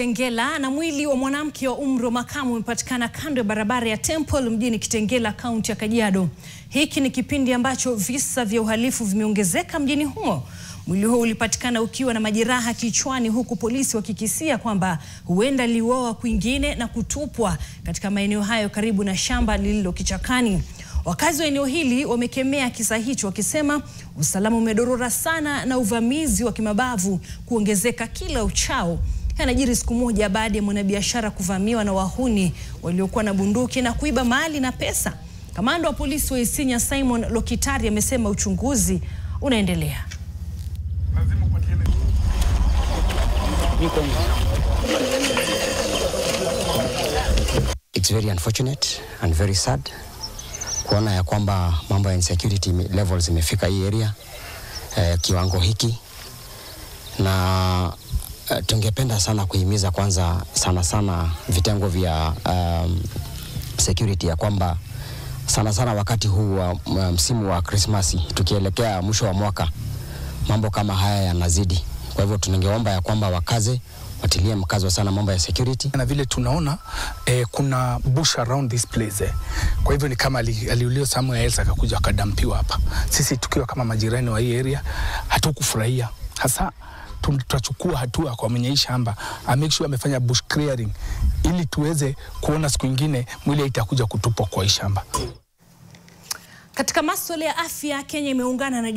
Kitengela na mwili wa mwanamke wa umri wa makamu umepatikana kando ya barabara ya Temple mjini Kitengela, kaunti ya Kajiado. Hiki ni kipindi ambacho visa vya uhalifu vimeongezeka mjini humo. Mwili huo ulipatikana ukiwa na majeraha kichwani, huku polisi wakikisia kwamba huenda aliuawa kwingine na kutupwa katika maeneo hayo karibu na shamba lililo kichakani. Wakazi wa eneo hili wamekemea kisa hicho, wakisema usalama umedorora sana na uvamizi wa kimabavu kuongezeka kila uchao. Yanajiri siku moja baada ya mwanabiashara kuvamiwa na wahuni waliokuwa na bunduki na kuiba mali na pesa. Kamanda wa polisi wa Isinya Simon Lokitari amesema uchunguzi unaendelea. It's very unfortunate and very sad kuona ya kwamba mambo ya insecurity levels imefika hii area kiwango hiki, na tungependa sana kuhimiza kwanza sana vitengo vya security ya kwamba sana wakati huu wa msimu wa Christmas tukielekea mwisho wa mwaka mambo kama haya yanazidi. Kwa hivyo tunangeomba ya kwamba wakaze watilie mkazo sana mambo ya security. Na vile tunaona kuna bush around this place. Kwa hivyo ni kama aliulio Samuel Elsa akakuja akadampiwa hapa. Sisi tukiwa kama majirani wa hii area hatukufurahia. Hasa tutachukua hatua kwa mwenye hii shamba make sure amefanya bush clearing ili tuweze kuona siku nyingine mwili itakuja kutupwa kwa hii shamba. Katika masuala ya afya, Kenya imeungana na